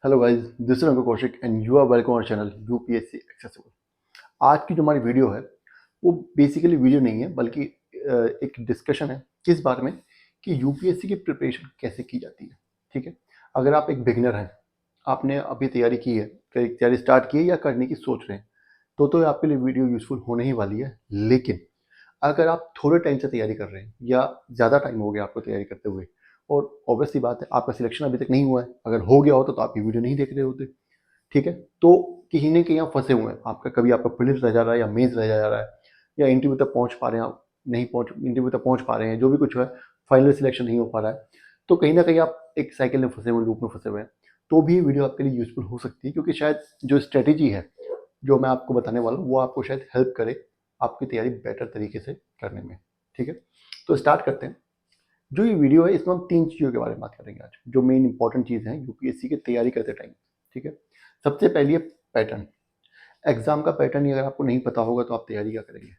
Hello guys, this is Ankur Kaushik and you are welcome our channel UPSC accessible. आज की जो हमारी वीडियो है वो बेसिकली वीडियो नहीं है बल्कि एक डिस्कशन है किस बारे में कि यूपीएससी की प्रिपरेशन कैसे की जाती है। ठीक है, अगर आप एक बिगिनर हैं, आपने अभी तैयारी की है, तैयारी स्टार्ट की है या करने की सोच रहे हैं, तो आपके लिए वीडियो यूजफुल होने ही वाली है। लेकिन अगर आप थोड़े टाइम से तैयारी कर रहे हैं या ज़्यादा टाइम हो गया आपको तैयारी करते हुए और ऑब्वियसली बात है आपका सिलेक्शन अभी तक नहीं हुआ है, अगर हो गया हो तो आप ये वीडियो नहीं देख रहे होते। ठीक है, तो कहीं न कहीं आप फँसे हुए हैं। आपका कभी आपका प्रीलिम्स रह जा रहा है या मेंस रह जा रहा है या इंटरव्यू तक पहुँच पा रहे हैं आप, नहीं पहुँच इंटरव्यू तक पहुँच पा रहे हैं, जो भी कुछ है, फाइनल सिलेक्शन नहीं हो पा रहा है। तो कहीं न कहीं आप एक साइकिल में फँसे हुए हैं, लूप में फँसे हुए हैं। तो भी वीडियो आपके लिए यूज़फुल हो सकती है क्योंकि शायद जो स्ट्रैटेजी है, जो मैं आपको बताने वाला हूँ, वो आपको शायद हेल्प करे आपकी तैयारी बेटर तरीके से करने में। ठीक है, तो स्टार्ट करते हैं। जो ये वीडियो है इसमें हम 3 चीज़ों के बारे में बात करेंगे आज, जो मेन इंपॉर्टेंट चीज़ है यूपीएससी की तैयारी करते टाइम। ठीक है, सबसे पहली है पैटर्न। एग्जाम का पैटर्न ही अगर आपको नहीं पता होगा तो आप तैयारी क्या करेंगे।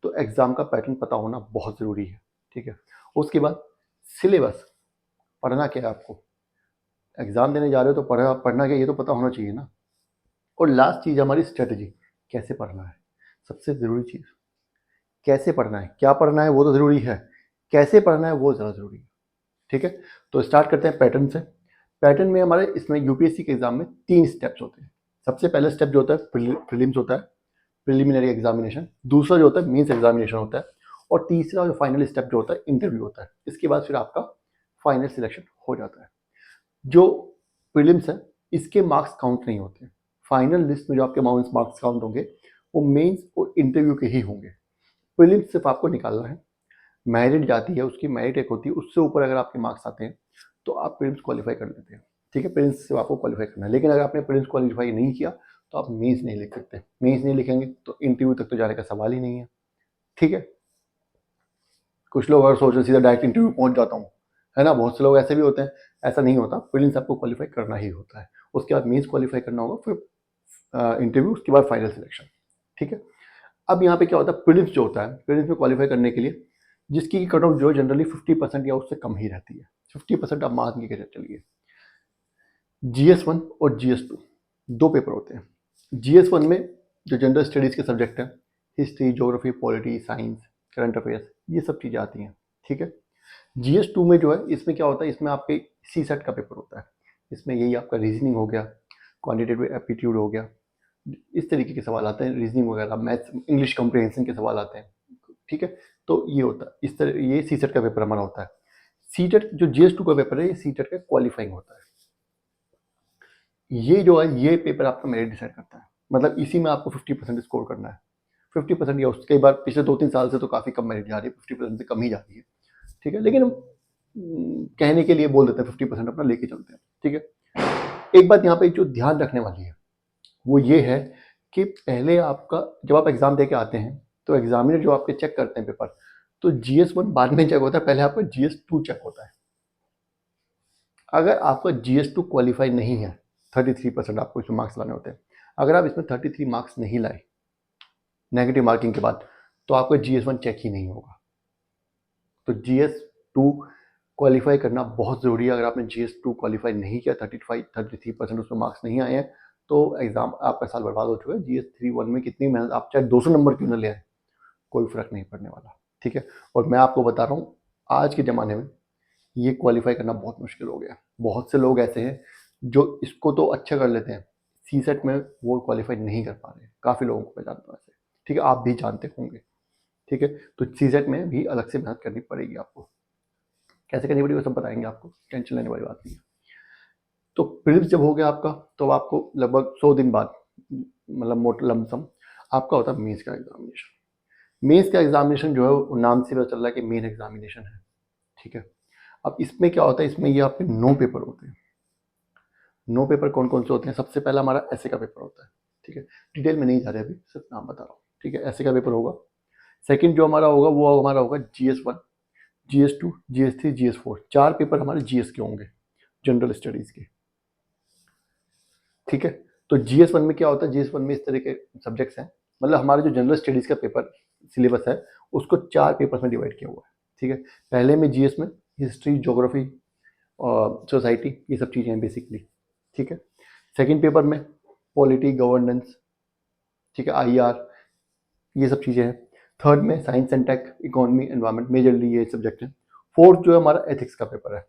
तो एग्जाम का पैटर्न पता होना बहुत ज़रूरी है। ठीक है, उसके बाद सिलेबस, पढ़ना क्या है आपको, एग्जाम देने जा रहे हो तो पढ़ना क्या ये तो पता होना चाहिए ना। और लास्ट चीज़ हमारी स्ट्रेटजी, कैसे पढ़ना है। सबसे ज़रूरी चीज़, कैसे पढ़ना है, क्या पढ़ना है वो तो ज़रूरी है, कैसे पढ़ना है वो ज़्यादा ज़रूरी है। ठीक है, तो स्टार्ट करते हैं पैटर्न से। पैटर्न में हमारे इसमें यूपीएससी के एग्जाम में 3 स्टेप्स होते हैं। सबसे पहले स्टेप जो होता है प्रीलिम्स होता है, प्रिलिमिनरी एग्जामिनेशन। दूसरा जो होता है मेंस एग्जामिनेशन होता है। और तीसरा जो फाइनल स्टेप जो होता है इंटरव्यू होता है। इसके बाद फिर आपका फाइनल सिलेक्शन हो जाता है। जो प्रीलिम्स है इसके मार्क्स काउंट नहीं होते। फाइनल लिस्ट में जो आपके मार्क्स काउंट होंगे वो मेंस और इंटरव्यू के ही होंगे। प्रीलिम्स सिर्फ आपको निकालना है, मेरिट जाती है, उसकी मेरिट एक होती है, उससे ऊपर अगर आपके मार्क्स आते हैं तो आप प्रीलिम्स क्वालिफाई कर लेते हैं। ठीक है, प्रीलिम्स से आपको क्वालिफाई करना है। लेकिन अगर आपने प्रीलिम्स क्वालिफाई नहीं किया तो आप मेंस नहीं लिख सकते। मेंस नहीं लिखेंगे तो इंटरव्यू तक तो जाने का सवाल ही नहीं है। ठीक है, कुछ लोग अगर सोच रहे सीधा डायरेक्ट इंटरव्यू पहुंच जाता हूँ, है ना, बहुत से लोग ऐसे भी होते हैं। ऐसा नहीं होता, प्रीलिम्स आपको क्वालिफाई करना ही होता है, उसके बाद मेंस क्वालिफाई करना होगा, फिर इंटरव्यू, उसके बाद फाइनल सिलेक्शन। ठीक है, अब यहाँ पे क्या होता है, प्रीलिम्स जो होता है, प्रीलिम्स में क्वालिफाई करने के लिए जिसकी कट ऑफ जो जनरली 50% या उससे कम ही रहती है। 50% आप मान के चलिए। GS1 और GS2 दो पेपर होते हैं। GS1 में जो जनरल स्टडीज़ के सब्जेक्ट हैं, history, geography, polity, science, current affairs, ये सब चीज़ें आती हैं। ठीक है, GS2 में जो है इसमें क्या होता है, इसमें आपके CSET का पेपर होता है। इसमें यही आपका रीजनिंग हो गया, क्वान्टिटेटिव एप्टीट्यूड हो गया, इस तरीके के सवाल आते हैं, रीजनिंग वगैरह, मैथ्स, इंग्लिश कॉम्प्रिहेंशन के सवाल आते हैं। ठीक है, तो ये होता है इस तरह, ये CSET का पेपर हमारा होता है। सीटेट जो GS2 का पेपर है ये सीटेट का क्वालिफाइंग होता है। ये जो है ये पेपर आपका मेरिट डिसाइड करता है, मतलब इसी में आपको 50% स्कोर करना है। 50% या उसके बाद पिछले 2-3 साल से तो काफ़ी कम मेरिट जा रही है, 50% से कम ही जाती है। ठीक है, लेकिन हम कहने के लिए बोल देते हैं 50% अपना लेके चलते हैं। ठीक है, एक बात यहाँ पे जो ध्यान रखने वाली है वो ये है कि पहले आपका जब आप एग्जाम दे के आते हैं तो एग्जामिनर जो आपके चेक करते हैं पेपर, तो GS1 बाद में चेक होता है, पहले आपका GS2 चेक होता है। अगर आपका GS2 क्वालिफाई नहीं है, 33% आपको इसमें मार्क्स लाने होते हैं, अगर आप इसमें 33 मार्क्स नहीं लाए नेगेटिव मार्किंग के बाद, तो आपका GS1 चेक ही नहीं होगा। तो GS2 क्वालिफाई करना बहुत ज़रूरी है। अगर आपने GS2 क्वालिफाई नहीं किया, 33% उसमें मार्क्स नहीं आए हैं, तो एग्ज़ाम आपका साल बर्बाद हो चुका है। GS3-1 में कितनी मेहनत, आप चाहे 200 नंबर क्यों ना ले आए, कोई फ़र्क नहीं पड़ने वाला। ठीक है, और मैं आपको बता रहा हूँ आज के ज़माने में ये क्वालिफाई करना बहुत मुश्किल हो गया। बहुत से लोग ऐसे हैं जो इसको तो अच्छा कर लेते हैं, CSET में वो क्वालिफाई नहीं कर पा रहे हैं। काफ़ी लोगों को मैं जानता हूँ ऐसे। ठीक है, आप भी जानते होंगे। ठीक है, तो CSET में भी अलग से मेहनत करनी पड़ेगी आपको। कैसे करनी पड़ेगी वो सब बताएंगे आपको, टेंशन लेने वाली बात नहीं है। तो प्रीलिम्स जब हो गया आपका, तो आपको लगभग 100 दिन बाद, मतलब मोटा लमसम, आपका होता है मेंस का एग्जामिनेशन। मेंस का एग्जामिनेशन जो है वो नाम से पता चल रहा है कि मेन एग्जामिनेशन है। ठीक है, अब इसमें क्या होता है, इसमें ये आपके 9 पेपर होते हैं। 9 पेपर कौन कौन से होते हैं, सबसे पहला हमारा ऐसे का पेपर होता है। ठीक है, डिटेल में नहीं जा रहे अभी, सिर्फ नाम बता रहा हूँ। ठीक है, ऐसे का पेपर होगा। सेकंड जो हमारा होगा वो हमारा होगा GS1, GS2, GS3, GS4, 4 paper हमारे GS के होंगे, जनरल स्टडीज के। ठीक है, तो GS1 में क्या होता है, GS1 में इस तरह के सब्जेक्ट्स हैं, मतलब हमारे जो जनरल स्टडीज का पेपर सिलेबस है उसको 4 पेपर में डिवाइड किया हुआ है। ठीक है, पहले में GS में हिस्ट्री, ज्योग्राफी और सोसाइटी, ये सब चीज़ें हैं बेसिकली। ठीक है, सेकंड पेपर में पॉलिटी, गवर्नेंस, ठीक है, IR, ये सब चीज़ें हैं। थर्ड में science and tech, economy, environment, majorly ये सब्जेक्ट है। फोर्थ जो है हमारा एथिक्स का पेपर है,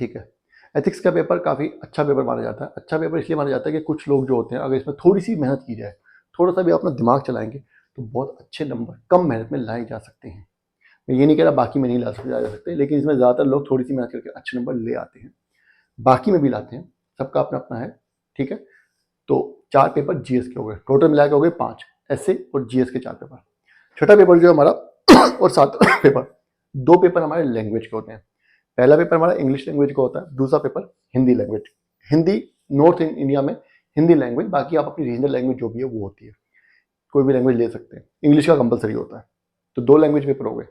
ठीक है। एथिक्स का पेपर काफ़ी अच्छा पेपर माना जाता है। अच्छा पेपर इसलिए माना जाता है कि कुछ लोग जो होते हैं, अगर इसमें थोड़ी सी मेहनत की जाए, थोड़ा सा भी अपना दिमाग चलाएंगे, तो बहुत अच्छे नंबर कम मेहनत में लाए जा सकते हैं। मैं ये नहीं कह रहा बाकी में नहीं ला सकते, लेकिन इसमें ज़्यादातर लोग थोड़ी सी मेहनत करके अच्छे नंबर ले आते हैं, बाकी में भी लाते हैं, सबका अपना अपना है, ठीक है। तो 4 पेपर जीएस के हो गए, टोटल मिला के हो गए 5, ऐसे और जीएस के 4 पेपर। छठा पेपर जो हमारा और 7 पेपर, 2 पेपर हमारे लैंग्वेज के होते हैं। पहला पेपर हमारा इंग्लिश लैंग्वेज का होता है, दूसरा paper Hindi language. Hindi north India में हिंदी लैंग्वेज, बाकी आप अपनी रीजनल लैंग्वेज जो भी है वो होती है, कोई भी लैंग्वेज ले सकते हैं। इंग्लिश का कंपलसरी होता है। तो 2 लैंग्वेज पेपर हो गए,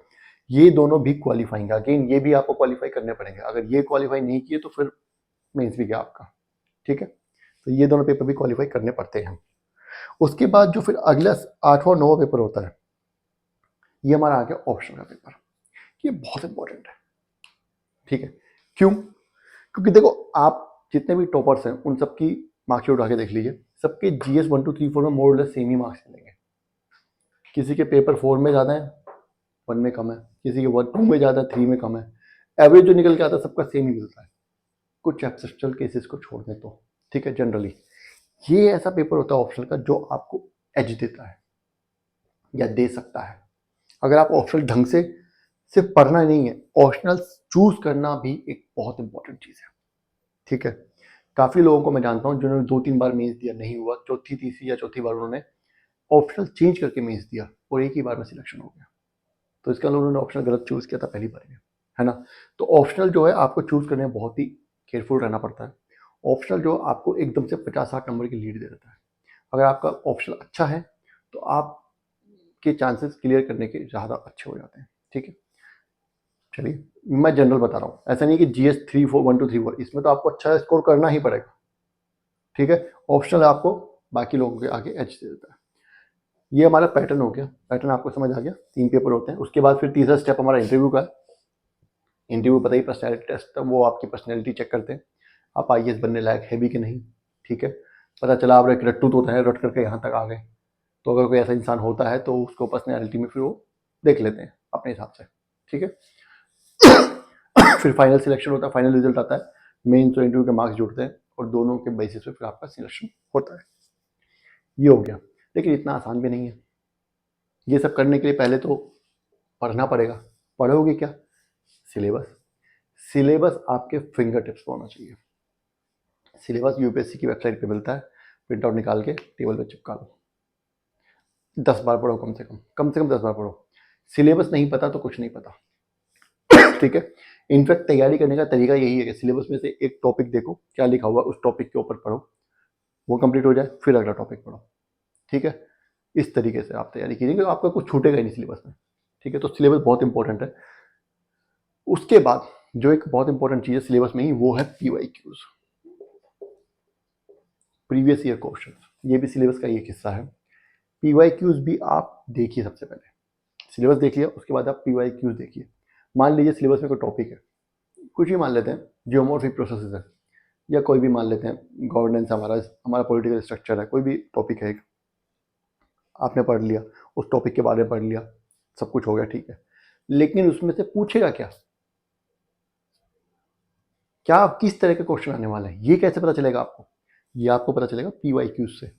ये दोनों भी क्वालिफाइंग है। अगेन ये भी आपको क्वालिफाई करने पड़ेंगे, अगर ये क्वालिफाई नहीं किए तो फिर मेंस भी गया आपका, ठीक है। तो ये दोनों पेपर भी क्वालिफाई करने पड़ते हैं। उसके बाद जो फिर अगला 8वां और 9वां पेपर होता है, ये हमारा आ गया ऑप्शनल का पेपर। ये बहुत इंपॉर्टेंट है, ठीक है। क्यों? क्योंकि देखो, आप जितने भी टॉपर्स हैं उन सबकी मार्क्सशीट उठा के देख लीजिए, सबके जीएस 1 2 3 4 में मोर लेस सेम ही मार्क्स मिलेंगे। किसी के पेपर 4 में ज़्यादा है, 1 में कम है, किसी के 1 2 में ज़्यादा है, 3 में कम है। एवरेज जो निकल के आता है सबका सेम ही मिलता है, कुछ एक्सेप्शनल केसेस को छोड़ दें तो, ठीक है। जनरली ये ऐसा पेपर होता है ऑप्शनल का जो आपको एज देता है या दे सकता है। अगर आप ऑप्शनल ढंग से सिर्फ पढ़ना नहीं है, ऑप्शनल चूज करना भी एक बहुत इंपॉर्टेंट चीज़ है, ठीक है। काफ़ी लोगों को मैं जानता हूँ जिन्होंने 2 3 बार मेंस दिया, नहीं हुआ, चौथी तीसरी या चौथी बार उन्होंने ऑप्शनल चेंज करके मेंस दिया और एक ही बार में सिलेक्शन हो गया। तो इसका मतलब उन्होंने ऑप्शनल गलत चूज़ किया था पहली बार में, है ना। तो ऑप्शनल जो है आपको चूज़ करने में बहुत ही केयरफुल रहना पड़ता है। ऑप्शनल जो आपको एकदम से 50-60 नंबर की लीड दे देता है। अगर आपका ऑप्शनल अच्छा है तो आपके चांसेस क्लियर करने के ज़्यादा अच्छे हो जाते हैं, ठीक है। चलिए, मैं जनरल बता रहा हूँ, ऐसा नहीं कि जीएस 3 4 1 2 3 4, इसमें तो आपको अच्छा स्कोर करना ही पड़ेगा, ठीक है। ऑप्शनल आपको बाकी लोगों के आगे एज दे देता है। ये हमारा पैटर्न हो गया, पैटर्न आपको समझ आ गया। 3 पेपर होते हैं। उसके बाद फिर तीसरा स्टेप हमारा इंटरव्यू का है। इंटरव्यू पता ही, पर्सनैलिटी टेस्ट, वो आपकी पर्सनैलिटी चेक करते हैं, आप आईएएस बनने लायक है भी कि नहीं, ठीक है। पता चला आप एक रट्टू तो है, रट करके यहाँ तक आ गए, तो अगर कोई ऐसा इंसान होता है तो उसको पर्सनैलिटी में फिर वो देख लेते हैं अपने हिसाब से, ठीक है। फिर फाइनल सिलेक्शन होता है, फाइनल रिजल्ट आता है, मेंस और इंटरव्यू के मार्क्स जुड़ते हैं और दोनों के बेसिस पे फिर आपका सिलेक्शन होता है। ये हो गया, लेकिन इतना आसान भी नहीं है। ये सब करने के लिए पहले तो पढ़ना पड़ेगा। पढ़ोगे क्या? सिलेबस। सिलेबस आपके फिंगर टिप्स पर होना चाहिए। सिलेबस यूपीएससी की वेबसाइट पे मिलता है, प्रिंट आउट निकाल के टेबल पे चिपका लो। 10 बार पढ़ो, कम से कम 10 बार पढ़ो। सिलेबस नहीं पता तो कुछ नहीं पता, ठीक है। इनफैक्ट तैयारी करने का तरीका यही है कि सिलेबस में से एक टॉपिक देखो क्या लिखा हुआ, उस टॉपिक के ऊपर पढ़ो, वो कंप्लीट हो जाए फिर अगला टॉपिक पढ़ो, ठीक है। इस तरीके से आप तैयारी कीजिएगा, आपका कुछ छूटेगा ही नहीं सिलेबस में, ठीक है। तो सिलेबस बहुत इंपॉर्टेंट है। उसके बाद जो एक बहुत इंपॉर्टेंट चीज़ है सिलेबस में ही, वो है पीवाईक्यूज, प्रीवियस ईयर क्वेश्चन। ये भी सिलेबस का एक हिस्सा है। पीवाईक्यूज भी आप देखिए, सबसे पहले सिलेबस देख लिया, उसके बाद आप पीवाईक्यूज देखिए। मान लीजिए सिलेबस में कोई टॉपिक है, कुछ भी मान लेते हैं, जियोमॉर्फिक प्रोसेसेस है, या कोई भी मान लेते हैं गवर्नेंस, हमारा हमारा पॉलिटिकल स्ट्रक्चर है, कोई भी टॉपिक है एक, आपने पढ़ लिया, उस टॉपिक के बारे में पढ़ लिया, सब कुछ हो गया, ठीक है। लेकिन उसमें से पूछेगा क्या, क्या किस तरह के क्वेश्चन आने वाले हैं, ये कैसे पता चलेगा आपको? ये आपको पता चलेगा पीवाईक्यूज से।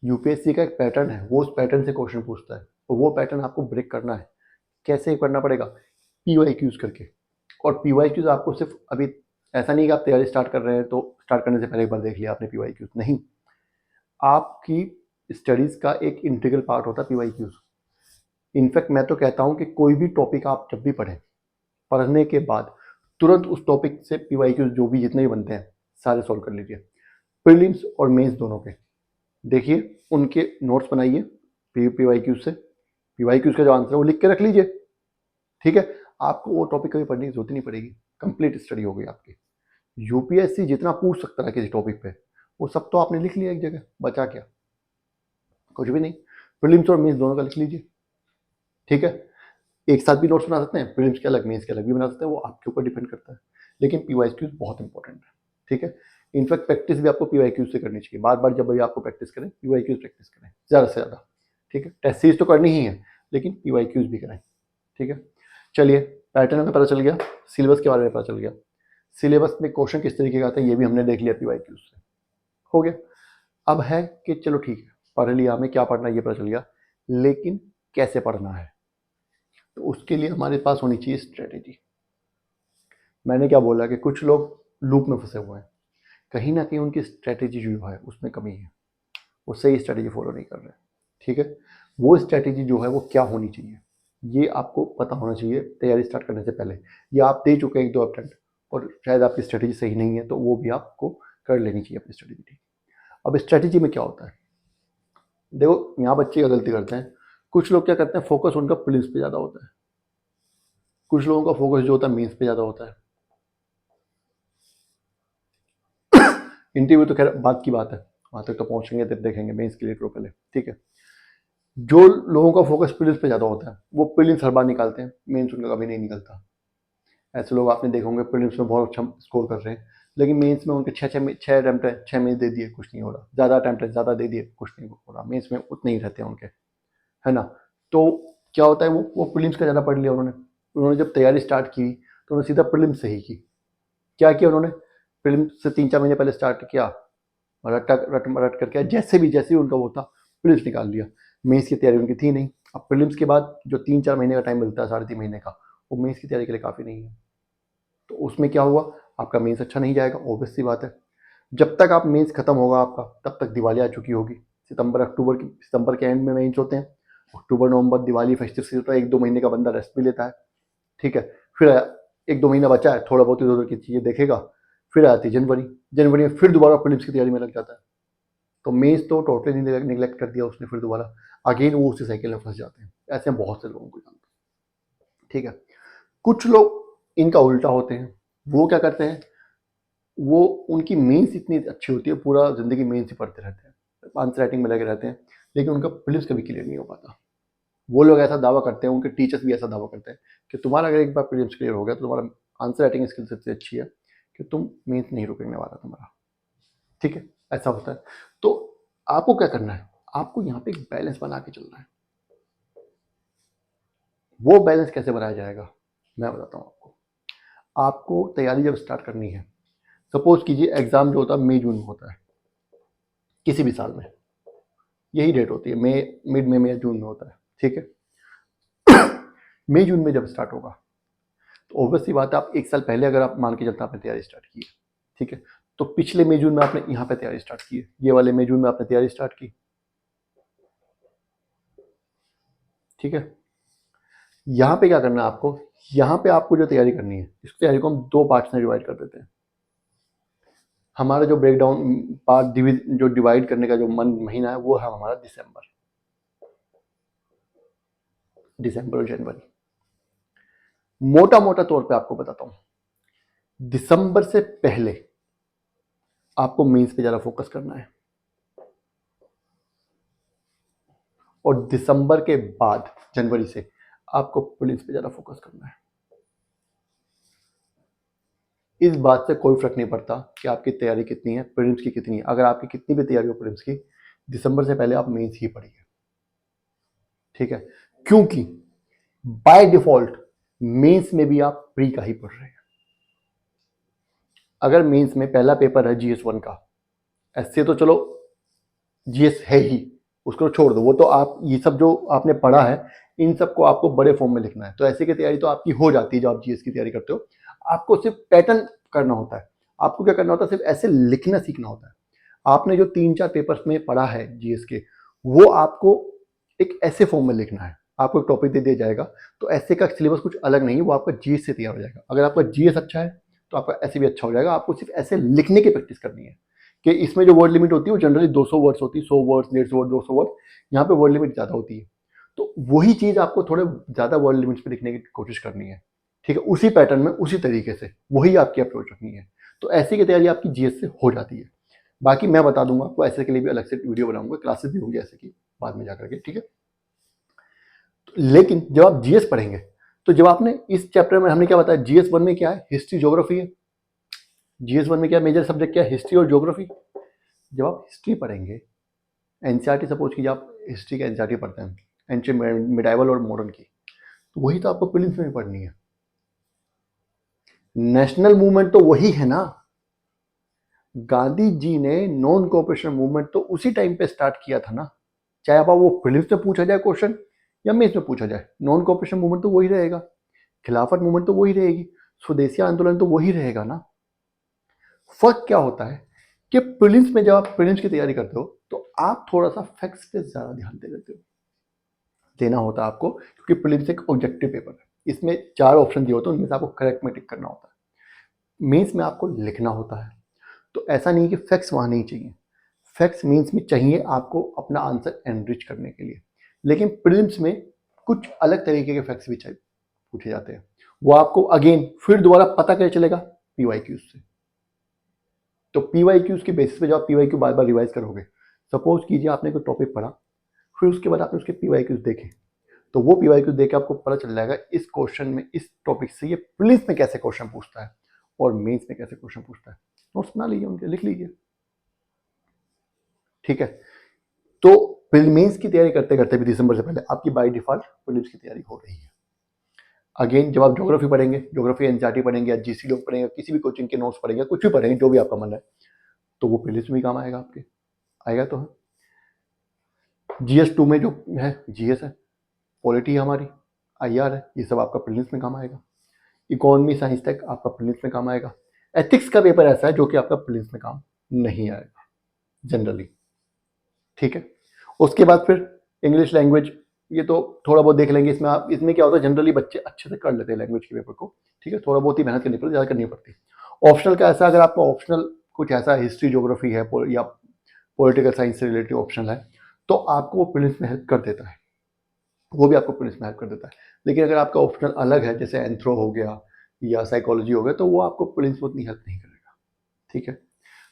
यूपीएससी का एक पैटर्न है, वो उस पैटर्न से क्वेश्चन पूछता है, और वो पैटर्न आपको ब्रेक करना है। कैसे करना पड़ेगा? पीवाईक्यूज करके। और पीवाईक्यूज आपको सिर्फ अभी, ऐसा नहीं कि आप तैयारी स्टार्ट कर रहे हैं तो स्टार्ट करने से पहले एक बार देख लिया आपने पीवाईक्यूज, नहीं, आपकी स्टडीज का एक इंटीग्रल पार्ट होता है पीवाईक्यूज। इनफैक्ट मैं तो कहता हूं कि कोई भी टॉपिक आप जब भी पढ़ें, पढ़ने के बाद तुरंत उस टॉपिक से पीवाईक्यूज जो भी जितने भी बनते हैं सारे सॉल्व कर लीजिए, प्रीलिम्स और मेंस दोनों के। देखिए, उनके नोट्स बनाइए पीवाईक्यूज से, पीवाईक्यूज का जो आंसर है वो लिख के रख लीजिए, ठीक है। आपको वो टॉपिक कभी पढ़ने की जरूरत ही नहीं पड़ेगी, कंप्लीट स्टडी हो गई आपकी। यूपीएससी जितना पूछ सकता है किसी टॉपिक पे, वो सब तो आपने लिख लिया एक जगह, बचा क्या? कुछ भी नहीं। प्रीलिम्स और मेंस दोनों का लिख लीजिए, ठीक है। एक साथ भी नोट्स बना सकते हैं, प्रीलिम्स के अलग मेंस के अलग भी बना सकते हैं, वो आपके ऊपर डिपेंड करता है। लेकिन पीवाईक्यूज बहुत इंपॉर्टेंट है, ठीक है। इनफैक्ट प्रैक्टिस भी आपको पीवाईक्यू से करनी चाहिए, बार बार जब भी आपको प्रैक्टिस करें पीवाईक्यूज प्रैक्टिस करें ज़्यादा से ज़्यादा, ठीक है। टेस्ट सीरीज तो करनी ही है लेकिन पीवाईक्यूज भी करें, ठीक है। चलिए, पैटर्न हमें पता चल गया, सिलेबस के बारे में पता चल गया, सिलेबस में क्वेश्चन किस तरीके का आता है ये भी हमने देख लिया पीवाईक्यूज से, हो गया। अब है कि चलो ठीक है, पढ़ लिया, हमें क्या पढ़ना है ये पता चल गया, लेकिन कैसे पढ़ना है, तो उसके लिए हमारे पास होनी चाहिए स्ट्रेटेजी। मैंने क्या बोला कि कुछ लोग लूप में फंसे हुए हैं, कहीं ना कहीं उनकी स्ट्रेटेजी जो है उसमें कमी है, वो सही स्ट्रेटेजी फॉलो नहीं कर रहे, ठीक है। वो स्ट्रेटेजी जो है वो क्या होनी चाहिए ये आपको पता होना चाहिए तैयारी स्टार्ट करने से पहले। या आप दे चुके हैं 1-2 अटेम्प्ट और शायद आपकी स्ट्रेटेजी सही नहीं है, तो वो भी आपको कर लेनी चाहिए अपनी स्ट्रेटेजी, ठीक। अब स्ट्रेटेजी में क्या होता है, देखो यहाँ बच्चे क्या गलती करते हैं, कुछ लोग क्या करते हैं, फोकस उनका प्रीलिम्स पे ज़्यादा होता है, कुछ लोगों का फोकस जो होता है मेंस पे ज़्यादा होता है। इंटरव्यू तो खैर बात की बात है, वहाँ तक तो पहुँचेंगे तब देखेंगे, मेंस के लिए तो पहले, ठीक है। जो लोगों का फोकस प्रीलिम्स पे ज़्यादा होता है वो प्रीलिम्स हर बार निकालते हैं, मेंस उनका कभी नहीं निकलता। ऐसे लोग आपने देखोगे प्रीलिम्स में बहुत अच्छा स्कोर कर रहे हैं, लेकिन मेंस में उनके छः अटैम्प्ट है, 6 मेंस दे दिए, कुछ नहीं हो रहा। ज़्यादा अटैम्प्ट है, ज़्यादा दे दिए, कुछ नहीं हो रहा। मेंस में उतने ही रहते हैं उनके, है ना। तो क्या होता है, वो प्रीलिम्स का ज़्यादा पढ़ लिया उन्होंने। उन्होंने जब तैयारी स्टार्ट की तो उन्होंने सीधा प्रीलिम्स से ही की। क्या किया उन्होंने, प्रीलिम्स से 3-4 महीने पहले स्टार्ट किया, रट करके जैसे ही उनका वो था प्रीलिम्स निकाल लिया। मेंस की तैयारी उनकी थी नहीं। अब प्रीलिम्स के बाद जो 3-4 महीने का टाइम मिलता है, 3.5 महीने का, वो मेंस की तैयारी के लिए काफ़ी नहीं है। तो उसमें क्या हुआ, आपका मेंस अच्छा नहीं जाएगा, ऑब्वियस सी बात है। जब तक आप मेंस खत्म होगा आपका, तब तक दिवाली आ चुकी होगी। सितंबर के एंड में मेंस होते हैं, अक्टूबर नवंबर दिवाली फेस्टिव सीजन होता है, 1-2 महीने का बंदा रेस्ट भी लेता है, ठीक है। फिर 1-2 महीना बचा है, थोड़ा बहुत इधर उधर की चीज़ें देखेगा, फिर आती है जनवरी में फिर दोबारा प्रीलिम्स की तैयारी में लग जाता है। तो मेंस तो टोटली निगलेक्ट कर दिया उसने, फिर दोबारा अगेन वो उसी साइकिल में फंस जाते हैं। ऐसे बहुत से लोगों को जानते हैं, ठीक है। कुछ लोग इनका उल्टा होते हैं, वो क्या करते हैं, वो उनकी मेंस इतनी अच्छी होती है, पूरा जिंदगी मेंस ही पढ़ते रहते हैं, आंसर राइटिंग में लगे रहते हैं, लेकिन उनका प्रीलिम्स कभी क्लियर नहीं हो पाता। वो लोग ऐसा दावा करते हैं, उनके टीचर्स भी ऐसा दावा करते हैं कि तुम्हारा अगर एक बार प्रीलिम्स क्लियर हो गया तो तुम्हारा आंसर राइटिंग स्किल्स इतनी अच्छी है कि तुम मेंस नहीं रुकने वाला तुम्हारा, ठीक है। ऐसा होता है। तो आपको क्या करना है, आपको यहाँ पे एक बैलेंस बना के चलना है। वो बैलेंस कैसे बनाया जाएगा मैं बताता हूँ आपको। आपको तैयारी जब स्टार्ट करनी है, सपोज कीजिए एग्जाम जो होता है मई जून में होता है किसी भी साल में, यही डेट होती है, मिड में या जून में होता है, ठीक है। मई जून में जब स्टार्ट होगा तो ऑब्वियस सी बात है, आप एक साल पहले अगर आप मान के चलते आपने तैयारी स्टार्ट की है, ठीक है, तो पिछले मई जून में आपने यहाँ पे तैयारी स्टार्ट की है, ये वाले मई जून में आपने तैयारी स्टार्ट की, ठीक है। यहाँ पे क्या करना है आपको, यहाँ पे आपको जो तैयारी करनी है, इस तैयारी को हम 2 पार्ट्स में डिवाइड कर देते हैं। हमारा जो ब्रेकडाउन पार्ट जो डिवाइड करने का जो महीना है वो है हमारा दिसंबर और जनवरी। मोटा मोटा तौर पे आपको बताता हूं, दिसंबर से पहले आपको मेंस पे ज़्यादा फोकस करना है और दिसंबर के बाद जनवरी से आपको प्रीलिम्स पे ज़्यादा फोकस करना है। इस बात से कोई फर्क नहीं पड़ता कि आपकी तैयारी कितनी है, प्रीलिम्स की कितनी है। अगर आपकी कितनी भी तैयारी हो प्रीलिम्स की, दिसंबर से पहले आप मेंस ही पढ़िए, ठीक है। क्योंकि बाय डिफॉल्ट मेंस में भी आप प्री का ही पढ़ रहे हैं। अगर मेंस में पहला पेपर है GS1 का, ऐसे तो चलो GS है ही, उसको छोड़ दो, वो तो आप ये सब जो आपने पढ़ा है इन सबको आपको बड़े फॉर्म में लिखना है, तो ऐसे की तैयारी तो आपकी हो जाती है जब आप GS की तैयारी करते हो। आपको सिर्फ पैटर्न करना होता है, आपको क्या करना होता है, सिर्फ ऐसे लिखना सीखना होता है। आपने जो 3-4 पेपर्स में पढ़ा है GS के, वो आपको एक ऐसे फॉर्म में लिखना है। आपको एक टॉपिक दे दिया जाएगा, तो ऐसे का सिलेबस कुछ अलग नहीं, वो आपका GS से तैयार हो जाएगा। अगर आपका GS अच्छा है तो आपका ऐसे भी अच्छा हो जाएगा। आपको सिर्फ ऐसे लिखने की प्रैक्टिस करनी है कि इसमें जो वर्ड लिमिट होती है वो जनरली 200 वर्ड्स होती है, 100 वर्ड्स, 150 वर्ड, 200 वर्ड, यहाँ पे वर्ड लिमिट ज़्यादा होती है। तो वही चीज़ आपको थोड़े ज़्यादा वर्ड लिमिट्स पे लिखने की कोशिश करनी है, ठीक है। उसी पैटर्न में उसी तरीके से वही आपकी अप्रोच रखनी है, तो ऐसी की तैयारी आपकी GS से हो जाती है। बाकी मैं बता दूंगा आपको, ऐसे के लिए भी अलग से वीडियो बनाऊंगा, क्लासेस भी होंगी ऐसे की बाद में जाकर के, ठीक है। लेकिन जब आप GS पढ़ेंगे, तो जब आपने इस चैप्टर में हमने क्या बताया, GS1 में क्या है, हिस्ट्री ज्योग्राफी है, GS1 में क्या मेजर सब्जेक्ट क्या है? हिस्ट्री और ज्योग्राफी। जब आप हिस्ट्री पढ़ेंगे, एनसीईआरटी सपोज कीजिए आप हिस्ट्री का एनसीईआरटी पढ़ते हैं, एंशिएंट मिडाइवल और मॉडर्न की, तो वही तो आपको प्रीलिम्स में भी पढ़नी है। नेशनल मूवमेंट तो वही है ना, गांधी जी ने नॉन कोऑपरेशन मूवमेंट तो उसी टाइम पे स्टार्ट किया था ना, चाहे आप वो प्रीलिम्स में पूछा जाए क्वेश्चन या मेंस में पूछा जाए, नॉन कोऑपरेशन मूवमेंट तो वही रहेगा, खिलाफत मूवमेंट तो वही रहेगी, स्वदेशी आंदोलन तो वही रहेगा ना। फर्क क्या होता है कि प्रीलिम्स में जब आप प्रीलिम्स की तैयारी करते हो तो आप थोड़ा सा फैक्ट्स पे ज्यादा ध्यान दे देते हो, देना होता है आपको, क्योंकि प्रीलिम्स एक ऑब्जेक्टिव पेपर है, इसमें 4 ऑप्शन दिए होते हैं, उनमें से आपको करेक्ट में टिक करना होता है। मेंस में आपको लिखना होता है, तो ऐसा नहीं कि फैक्ट्स वहाँ नहीं चाहिए, फैक्ट्स मेंस में चाहिए आपको अपना आंसर एनरिच करने के लिए, लेकिन प्रीलिम्स में कुछ अलग तरीके के फैक्ट्स भी चाहिए पूछे जाते हैं, वो आपको अगेन फिर दोबारा पता कैसे चलेगा? पीवाईक्यूज से। तो पीवाईक्यूज के बेसिस पे जब आप पीवाईक्यू बार बार रिवाइज करोगे, सपोज कीजिए आपने कोई टॉपिक पढ़ा, फिर उसके बाद आपने उसके पीवाईक्यूज देखे, तो वो पीवाईक्यूज देख के आपको पता चल जाएगा इस क्वेश्चन में, इस टॉपिक से ये प्रीलिम्स में कैसे क्वेश्चन पूछता है और मेंस में कैसे क्वेश्चन पूछता है। नोट्स बना लीजिए, उनके लिख लीजिए, ठीक है। तो मेंस की तैयारी करते करते भी दिसंबर से पहले आपकी बाय डिफॉल्ट प्रीलिम्स की तैयारी हो रही है। अगेन जब आप ज्योग्राफी पढ़ेंगे, ज्योग्राफी एनसीईआरटी पढ़ेंगे या जीसी लोग पढ़ेंगे, किसी भी कोचिंग के नोट्स पढ़ेंगे, कुछ भी पढ़ेंगे, जो भी आपका मन है, तो वो प्रीलिम्स में भी काम आएगा आपके, आएगा तो है। GS2 में जो है जीएस है, पॉलिटी हमारी, IR है, ये सब आपका प्रीलिम्स में काम आएगा। इकोनॉमी साइंस तक आपका प्रीलिम्स में काम आएगा। एथिक्स का पेपर ऐसा है जो कि आपका प्रीलिम्स में काम नहीं आएगा जनरली, ठीक है। उसके बाद फिर इंग्लिश लैंग्वेज, ये तो थोड़ा बहुत देख लेंगे, इसमें आप, इसमें क्या होता है जनरली बच्चे अच्छे से कर लेते हैं लैंग्वेज के पेपर को, ठीक है, थोड़ा बहुत ही मेहनत करनी पड़ती है, ज़्यादा करनी पड़ती है। ऑप्शनल का ऐसा, अगर आपका ऑप्शनल कुछ ऐसा हिस्ट्री ज्योग्राफी है या पॉलिटिकल साइंस से रिलेटेड ऑप्शनल है, तो आपको वो प्रीलिम्स में हेल्प कर देता है, वो भी आपको प्रीलिम्स में हेल्प कर देता है। लेकिन अगर आपका ऑप्शनल अलग है, जैसे एंथ्रो हो गया या साइकोलॉजी हो गया, तो वो आपको प्रीलिम्स में उतनी हेल्प नहीं करेगा, ठीक है।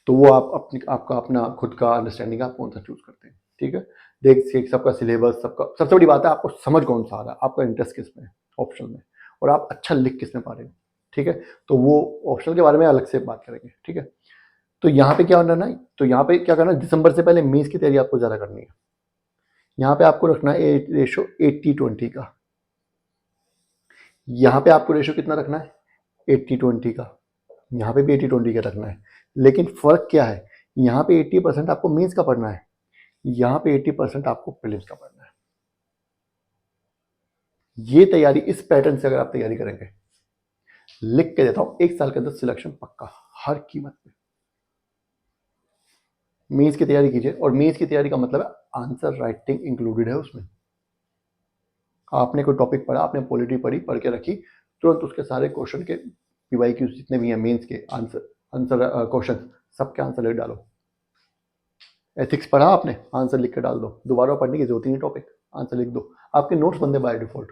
तो वो आप अपनी, आपका अपना खुद का अंडरस्टैंडिंग आप कौन सा चूज करते हैं, ठीक है। देख सबका सिलेबस, सबका सबसे बड़ी बात है आपको समझ कौन सा आ रहा है, आपका इंटरेस्ट किस में है ऑप्शनल में, और आप अच्छा लिख किस में पा रहे हो, ठीक है। तो वो ऑप्शनल के बारे में अलग से बात करेंगे, ठीक है। तो यहाँ पे क्या करना है, तो यहाँ पे क्या करना है, दिसंबर से पहले मेंस की तैयारी आपको ज़्यादा करनी है। यहाँ पे आपको रखना है रेशो 80-20 का, यहाँ पे आपको रेशो कितना रखना है, 80-20 का, यहाँ पे भी 80-20 का रखना है। लेकिन फर्क क्या है, यहाँ पे 80% आपको मेंस का पढ़ना है, यहाँ पे 80% आपको प्रीलिम्स का पढ़ना है। ये तैयारी इस पैटर्न से अगर आप तैयारी करेंगे, लिख के देता हूं, 1 साल के अंदर सिलेक्शन पक्का, हर कीमत पे। मेंस की तैयारी कीजिए, और मेंस की तैयारी का मतलब है आंसर राइटिंग इंक्लूडेड है उसमें। आपने कोई टॉपिक पढ़ा, आपने पॉलिटी पढ़ी, पढ़ के रखी, तुरंत उसके सारे क्वेश्चन के पीवाईक्यू जितने भी हैं मेंस के आंसर क्वेश्चन, सबके आंसर लिख डालो। एथिक्स पढ़ा आपने, आंसर लिख के डाल दो, दोबारा पढ़ने की जरूरत ही नहीं, टॉपिक आंसर लिख दो, आपके नोट्स बनते बाय डिफॉल्ट।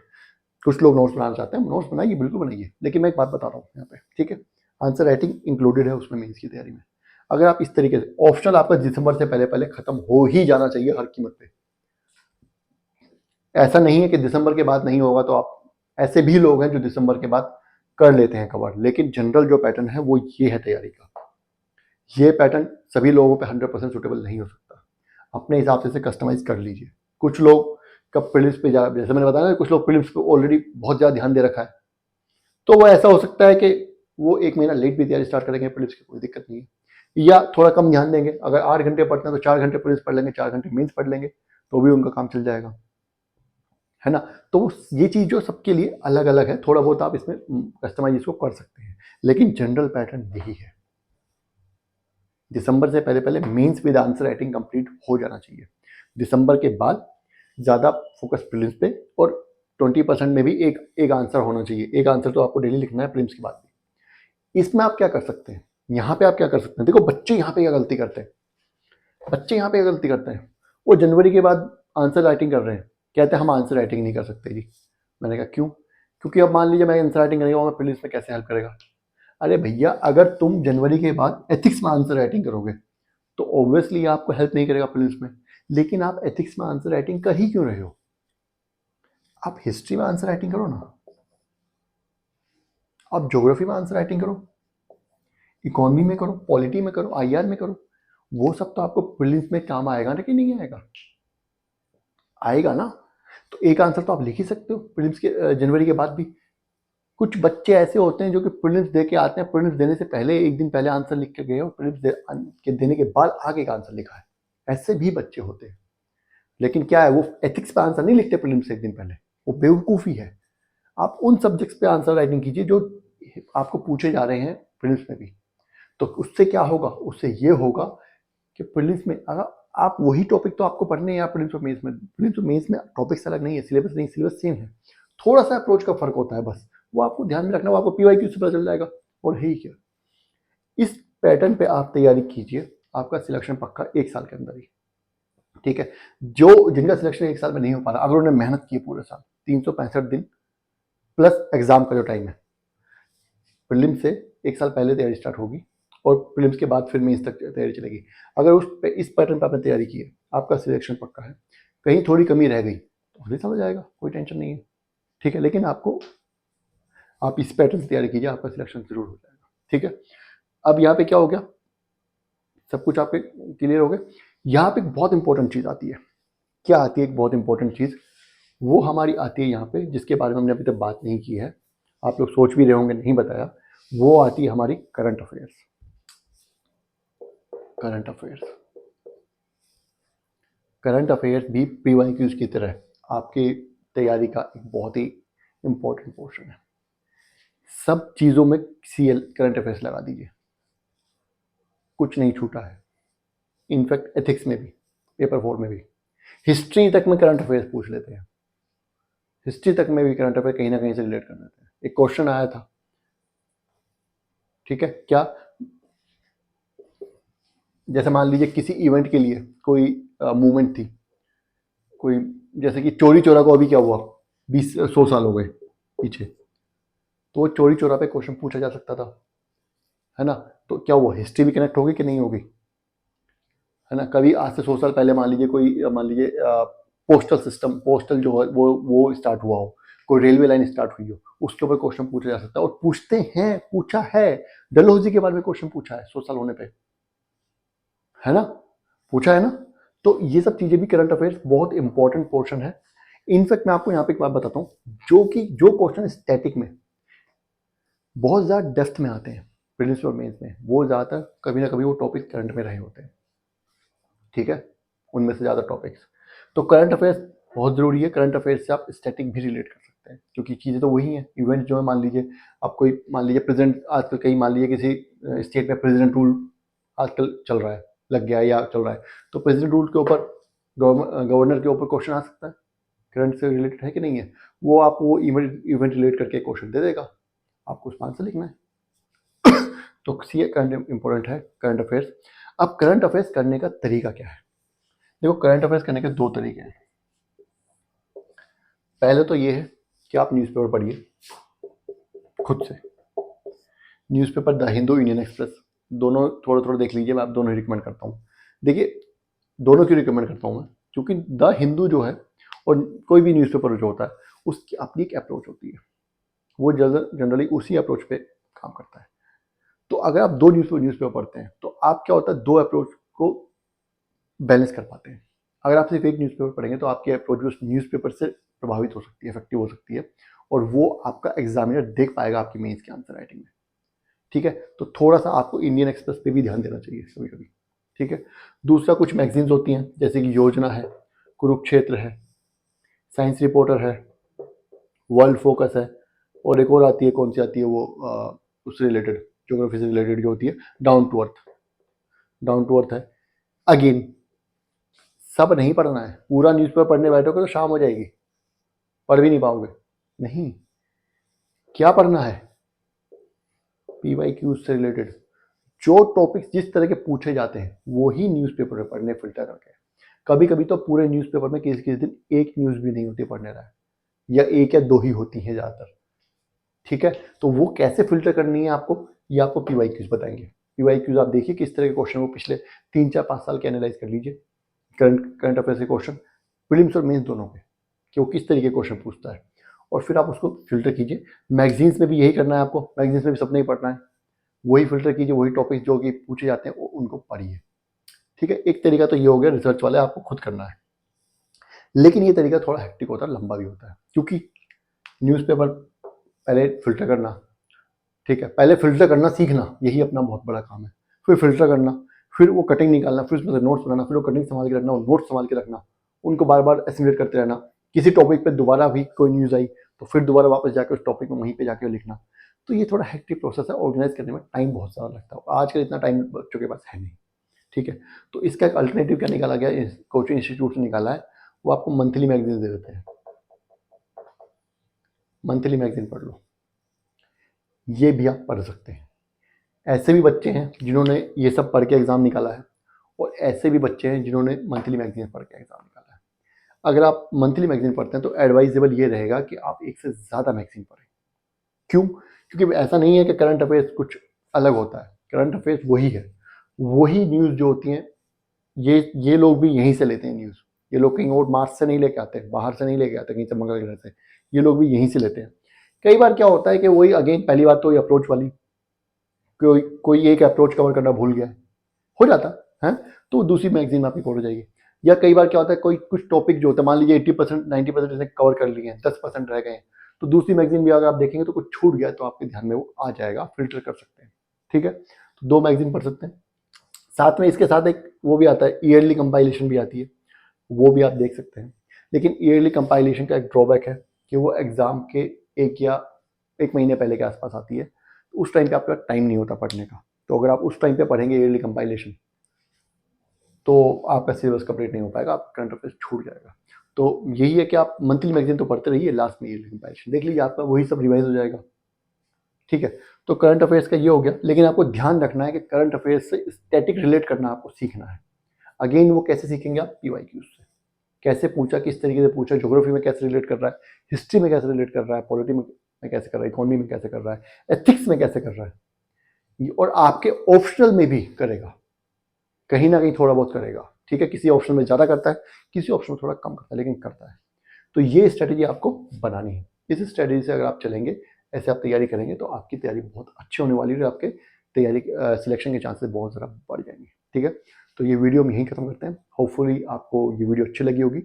कुछ लोग नोट्स बनाना चाहते हैं, नोट्स बनाइए, बिल्कुल बनाइए, लेकिन मैं एक बात बता रहा हूँ यहाँ पे, ठीक है, आंसर राइटिंग इंक्लूडेड है उसमें मेंस की तैयारी में। अगर आप इस तरीके से, ऑप्शनल आपका दिसंबर से पहले पहले खत्म हो ही जाना चाहिए हर कीमत पे। ऐसा नहीं है कि दिसंबर के बाद नहीं होगा, तो आप, ऐसे भी लोग हैं जो दिसंबर के बाद कर लेते हैं कवर, लेकिन जनरल जो पैटर्न है वो ये है तैयारी का। ये पैटर्न सभी लोगों पे 100% सुटेबल नहीं हो सकता, अपने हिसाब से कस्टमाइज कर लीजिए। कुछ लोग का प्रीलिम्स पे जैसे मैंने बताया ना, कुछ लोग प्रीलिम्स पे ऑलरेडी बहुत ज़्यादा ध्यान दे रखा है, तो वो ऐसा हो सकता है कि वो 1 महीना लेट भी तैयारी स्टार्ट करेंगे प्रीलिम्स की, कोई दिक्कत नहीं है। या थोड़ा कम ध्यान देंगे, अगर 8 घंटे पढ़ते हैं तो 4 घंटे प्रीलिम्स पढ़ लेंगे, 4 घंटे मेंस पढ़ लेंगे, तो भी उनका काम चल जाएगा, है ना। तो ये चीज़ जो सबके लिए अलग अलग है, थोड़ा बहुत आप इसमें कस्टमाइज इसको कर सकते हैं, लेकिन जनरल पैटर्न यही है। दिसंबर से पहले पहले mains with answer writing complete हो जाना चाहिए। दिसंबर के बाद ज़्यादा फोकस प्रीलिम्स पे, और 20% में भी एक आंसर होना चाहिए, एक आंसर तो आपको डेली लिखना है प्रीलिम्स के बाद भी। इसमें आप क्या कर सकते हैं, यहाँ पे आप क्या कर सकते हैं, देखो बच्चे यहाँ पे क्या गलती करते हैं, बच्चे यहाँ पे क्या गलती करते हैं, वो जनवरी के बाद आंसर राइटिंग कर रहे हैं, कहते हैं हम आंसर राइटिंग नहीं कर सकते जी। मैंने कहा क्यों? क्योंकि अब मान लीजिए मैं आंसर राइटिंग करेगा, मैं प्रीलिम्स में कैसे हेल्प करेगा? अरे भैया, अगर तुम जनवरी के बाद एथिक्स में आंसर राइटिंग करोगे तो ऑब्वियसली आपको हेल्प नहीं करेगा प्रीलिम्स में, लेकिन आप एथिक्स में आंसर राइटिंग कर ही क्यों रहे हो? आप हिस्ट्री में आंसर राइटिंग करो ना, आप ज्योग्राफी में आंसर राइटिंग करो, इकोनॉमी में करो, पॉलिटी में करो, आईआर में करो, वो सब तो आपको प्रीलिम्स में काम आएगा ना कि नहीं आएगा? आएगा ना। तो एक आंसर तो आप लिख ही सकते हो प्रीलिम्स के जनवरी के बाद भी। कुछ बच्चे ऐसे होते हैं जो कि प्रीलिम्स दे के आते हैं, प्रीलिम्स देने से पहले एक दिन पहले आंसर लिख के गए और प्रीलिम्स देने के बाद आगे का आंसर लिखा है। ऐसे भी बच्चे होते हैं। लेकिन क्या है, वो एथिक्स पे आंसर नहीं लिखते प्रीलिम्स से एक दिन पहले, वो बेवकूफ़ी है। आप उन सब्जेक्ट्स पे आंसर राइटिंग कीजिए जो आपको पूछे जा रहे हैं प्रीलिम्स में भी। तो उससे क्या होगा, उससे ये होगा कि प्रीलिम्स में अगर आप वही टॉपिक तो आपको पढ़ने हैं प्रीलिम्स और मेंस में। प्रीलिम्स और मेंस में टॉपिक्स अलग नहीं है, सिलेबस नहीं, सिलेबस सेम है, थोड़ा सा अप्रोच का फर्क होता है बस। वो आपको ध्यान में रखना, वो आपको पीवाईक्यू से पता चल जाएगा। और है ही क्या, इस पैटर्न पे आप तैयारी कीजिए, आपका सिलेक्शन पक्का 1 साल के अंदर ही। ठीक है, जो जिनका सिलेक्शन 1 साल में नहीं हो पा रहा, अगर उन्होंने मेहनत की पूरे साल, 365 दिन प्लस एग्जाम का जो टाइम है, प्रीलिम्स से 1 साल पहले तैयारी स्टार्ट होगी और प्रीलिम्स के बाद फिर मेंस तक तैयारी चलेगी। अगर इस पैटर्न पर आपने तैयारी की है, आपका सिलेक्शन पक्का है। कहीं थोड़ी कमी रह गई तो अगले साल हो जाएगा, कोई टेंशन नहीं है। ठीक है, लेकिन आप इस पैटर्न से तैयारी कीजिए, आपका सिलेक्शन जरूर हो जाएगा। ठीक है, अब यहाँ पे क्या हो गया, सब कुछ आपके क्लियर हो गया। यहाँ पे एक बहुत इंपॉर्टेंट चीज़ आती है। क्या आती है एक बहुत इंपॉर्टेंट चीज़? वो हमारी आती है यहाँ पे, जिसके बारे में हमने अभी तक बात नहीं की है, आप लोग सोच भी रहे होंगे नहीं बताया। वो आती है हमारी current affairs. Current affairs current affairs भी पीवाईक्यूज की तरह आपकी तैयारी का एक बहुत ही इंपॉर्टेंट पोर्शन है। सब चीज़ों में सीएल करंट अफेयर्स लगा दीजिए, कुछ नहीं छूटा है। इनफैक्ट एथिक्स में भी, पेपर 4 में भी, हिस्ट्री तक में करंट अफेयर्स पूछ लेते हैं। हिस्ट्री तक में भी करंट अफेयर कहीं ना कहीं से रिलेट कर देते हैं। एक क्वेश्चन आया था, ठीक है, क्या, जैसे मान लीजिए किसी इवेंट के लिए कोई मूवमेंट थी, कोई जैसे कि चोरी चोरा को अभी क्या हुआ, 100 साल हो गए पीछे, तो वो चोरी चोरा पे क्वेश्चन पूछा जा सकता था, है ना। तो क्या हुआ, हिस्ट्री भी कनेक्ट होगी कि नहीं होगी, है ना। कभी आज से 100 साल पहले मान लीजिए पोस्टल सिस्टम, पोस्टल जो है वो स्टार्ट हुआ हो, कोई रेलवे लाइन स्टार्ट हुई हो, उसके ऊपर क्वेश्चन पूछा जा सकता है। और पूछते हैं, पूछा है, डलहौजी के बारे में क्वेश्चन पूछा है 100 साल होने पे, है ना, पूछा है ना। तो ये सब चीजें भी करंट अफेयर्स बहुत इंपॉर्टेंट पोर्शन है। इनफैक्ट मैं आपको यहाँ पे एक बात बताता हूँ, जो क्वेश्चन स्टैटिक में बहुत ज़्यादा डेप्थ में आते हैं प्रीलिम्स और मेंस में, वो ज़्यादातर कभी ना कभी वो टॉपिक करंट में रहे होते हैं। ठीक है, उनमें से ज़्यादा टॉपिक्स। तो करंट अफेयर्स बहुत ज़रूरी है। करंट अफेयर्स से आप स्टैटिक भी रिलेट कर सकते हैं, क्योंकि चीज़ें तो वही हैं। इवेंट जो है, मान लीजिए प्रेसिडेंट, आजकल कहीं मान लीजिए किसी स्टेट में प्रेसिडेंट रूल आजकल चल रहा है, लग गया है या चल रहा है, तो प्रेसिडेंट रूल के ऊपर, गवर्नर के ऊपर क्वेश्चन आ सकता है, करंट से रिलेटेड है कि नहीं है। वो इवेंट रिलेट करके क्वेश्चन दे देगा, आपको उसका आंसर लिखना है। तो सी करंट इंपॉर्टेंट है, करंट अफेयर्स। अब करंट अफेयर्स करने का तरीका क्या है? देखो, करंट अफेयर्स करने के 2 तरीके हैं। पहले तो ये है कि आप न्यूज़पेपर पढ़िए खुद से। Newspaper the Hindu, Indian express, दोनों थोड़ा थोड़ा देख लीजिए। मैं आप दोनों रिकमेंड करता हूँ। देखिए, दोनों क्यों रिकमेंड करता हूँ मैं, क्योंकि द हिंदू जो है और कोई भी न्यूज़पेपर जो होता है, उसकी अपनी एक अप्रोच होती है, वो जनरली उसी अप्रोच पे काम करता है। तो अगर आप 2 न्यूज़पेपर पढ़ते हैं, तो आप क्या होता है, 2 अप्रोच को बैलेंस कर पाते हैं। अगर आप सिर्फ एक न्यूज़पेपर पढ़ेंगे तो आपकी अप्रोच उस न्यूज़पेपर से प्रभावित हो सकती है, इफेक्टिव हो सकती है, और वो आपका एग्जामिनर देख पाएगा आपकी मेंस के आंसर राइटिंग में। ठीक है, तो थोड़ा सा आपको इंडियन एक्सप्रेस पे भी ध्यान देना चाहिए कभी कभी। ठीक है, दूसरा, कुछ मैगजीन्स होती हैं जैसे कि योजना है, कुरुक्षेत्र है, साइंस रिपोर्टर है, वर्ल्ड फोकस है, और एक और आती है, कौन सी आती है वो, उससे रिलेटेड, ज्योग्राफी से रिलेटेड जो होती है, down to earth. Down to earth है। अगेन, सब नहीं पढ़ना है, पूरा न्यूज़पेपर पढ़ने बैठोगे तो शाम हो जाएगी, पढ़ भी नहीं पाओगे। नहीं, क्या पढ़ना है, पीवाईक्यू से रिलेटेड जो टॉपिक्स जिस तरह के पूछे जाते हैं वही न्यूज़पेपर में पढ़ने, फिल्टर करके। कभी कभी तो पूरे न्यूज़पेपर में किसी किसी दिन एक न्यूज़ भी नहीं होती पढ़ने लायक, या 1 या 2 ही होती हैं ज़्यादातर। ठीक है, तो वो कैसे फिल्टर करनी है आपको, ये आपको पीवाईक्यूज बताएंगे। पीवाईक्यूज आप देखिए किस तरह के क्वेश्चन, वो पिछले 3, 4, 5 साल के एनालाइज कर लीजिए, करंट अफेयर्स के क्वेश्चन, प्रीलिम्स और मेंस दोनों के, कि वो किस तरीके के क्वेश्चन पूछता है, और फिर आप उसको फिल्टर कीजिए। मैगजीन्स में भी यही करना है आपको, मैगजीन्स में भी सब नहीं पढ़ना है। वही फिल्टर कीजिए, वही टॉपिक जो कि पूछे जाते हैं वो उनको पढ़िए। ठीक है, एक तरीका तो ये हो गया रिसर्च वाले, आपको खुद करना है। लेकिन ये तरीका थोड़ा हेक्टिक होता है, लंबा भी होता है, क्योंकि न्यूज़पेपर पहले फिल्टर करना, ठीक है, पहले फिल्टर करना सीखना, यही अपना बहुत बड़ा काम है। फिर फिल्टर करना, फिर वो कटिंग निकालना, फिर उसमें से नोट्स बनाना, फिर वो कटिंग संभाल के रखना और नोट्स संभाल के रखना, उनको बार बार एसिमुलेट करते रहना। किसी टॉपिक पे दोबारा भी कोई न्यूज़ आई तो फिर दोबारा वापस जाकर उस टॉपिक में वहीं पे जाके लिखना। तो ये थोड़ा हेक्टिक प्रोसेस है, ऑर्गेनाइज करने में टाइम बहुत ज़्यादा लगता है, आजकल इतना टाइम बच्चों के पास है नहीं। ठीक है, तो इसका एक अल्टरनेटिव क्या निकाला गया, कोचिंग इंस्टीट्यूट से निकाला है, वो आपको मंथली मैगजीन दे देते हैं। मंथली मैगजीन पढ़ लो, ये भी आप पढ़ सकते हैं। ऐसे भी बच्चे हैं जिन्होंने ये सब पढ़ के एग्ज़ाम निकाला है, और ऐसे भी बच्चे हैं जिन्होंने मंथली मैगजीन पढ़ के एग्ज़ाम निकाला है। अगर आप मंथली मैगजीन पढ़ते हैं तो एडवाइजेबल ये रहेगा कि आप एक से ज़्यादा मैगजीन पढ़ें। क्यों? क्योंकि ऐसा नहीं है कि करंट अफेयर्स कुछ अलग होता है, करंट अफेयर्स वही है, वही न्यूज़ जो होती हैं, ये लोग भी यहीं से लेते हैं न्यूज़। ये लोग कहीं और मार्स से नहीं लेके आते, बाहर से नहीं लेके आते, कहीं से मंगल ग्रह से, ये लोग भी यहीं से लेते हैं। कई बार क्या होता है कि वही अगेन, पहली बात तो ये अप्रोच वाली, कोई कोई एक अप्रोच कवर करना भूल गया, हो जाता है, तो दूसरी मैगजीन आपकी कवर हो जाएगी। या कई बार क्या होता है, कोई कुछ टॉपिक जो होता है, मान लीजिए 80% 90% इसने कवर कर लिए हैं, 10% रह गए हैं, तो दूसरी मैगजीन भी अगर आप देखेंगे तो कुछ छूट गया तो आपके ध्यान में वो आ जाएगा, फिल्टर कर सकते हैं। ठीक है, तो 2 मैगजीन पढ़ सकते हैं। साथ में इसके साथ एक वो भी आता है, ईयरली कंपाइलेशन भी आती है, वो भी आप देख सकते हैं। लेकिन ईयरली कंपाइलेशन का एक ड्रॉबैक है कि वो एग्ज़ाम के 1 महीने पहले के आसपास आती है, तो उस टाइम पे आपका टाइम नहीं होता पढ़ने का। तो अगर आप उस टाइम पे पढ़ेंगे ईयरली कंपाइलेशन, तो आपका सिलेबस कंप्लीट नहीं हो पाएगा, आपका करंट अफेयर्स छूट जाएगा। तो यही है कि आप मंथली मैगजीन तो पढ़ते रहिए, लास्ट में ईयरली कंपाइलेशन देख लीजिए, आपका वही सब रिवाइज हो जाएगा। ठीक है, तो करंट अफेयर्स का ये हो गया, लेकिन आपको ध्यान रखना है कि करंट अफेयर्स से स्टैटिक रिलेट करना आपको सीखना है। अगेन वो कैसे सीखेंगे आप, पीवाईक्यूज से, कैसे पूछा, किस तरीके से पूछा, ज्योग्राफी में कैसे रिलेट कर रहा है, हिस्ट्री में कैसे रिलेट कर रहा है, पॉलिटी में कैसे कर रहा है, इकोनॉमी में कैसे कर रहा है, एथिक्स में कैसे कर रहा है, और आपके ऑप्शनल में भी करेगा, कहीं ना कहीं थोड़ा बहुत करेगा। ठीक है, किसी ऑप्शन में ज़्यादा करता है, किसी ऑप्शन में थोड़ा कम करता है, लेकिन करता है। तो ये स्ट्रेटेजी आपको बनानी है। इस स्ट्रेटेजी से अगर आप चलेंगे, ऐसे आप तैयारी करेंगे, तो आपकी तैयारी बहुत अच्छी होने वाली है, आपके तैयारी सिलेक्शन के चांसेस बहुत ज़्यादा बढ़ जाएंगे। ठीक है, तो ये वीडियो हम यहीं खत्म करते हैं। होपफुली आपको ये वीडियो अच्छी लगी होगी,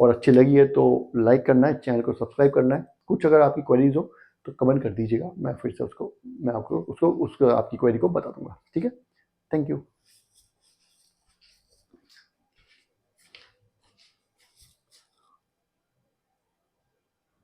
और अच्छी लगी है तो लाइक करना है, चैनल को सब्सक्राइब करना है। कुछ अगर आपकी क्वेरीज हो तो कमेंट कर दीजिएगा, मैं फिर से मैं आपको उसको आपकी क्वेरी को बता दूंगा। ठीक है, थैंक यू।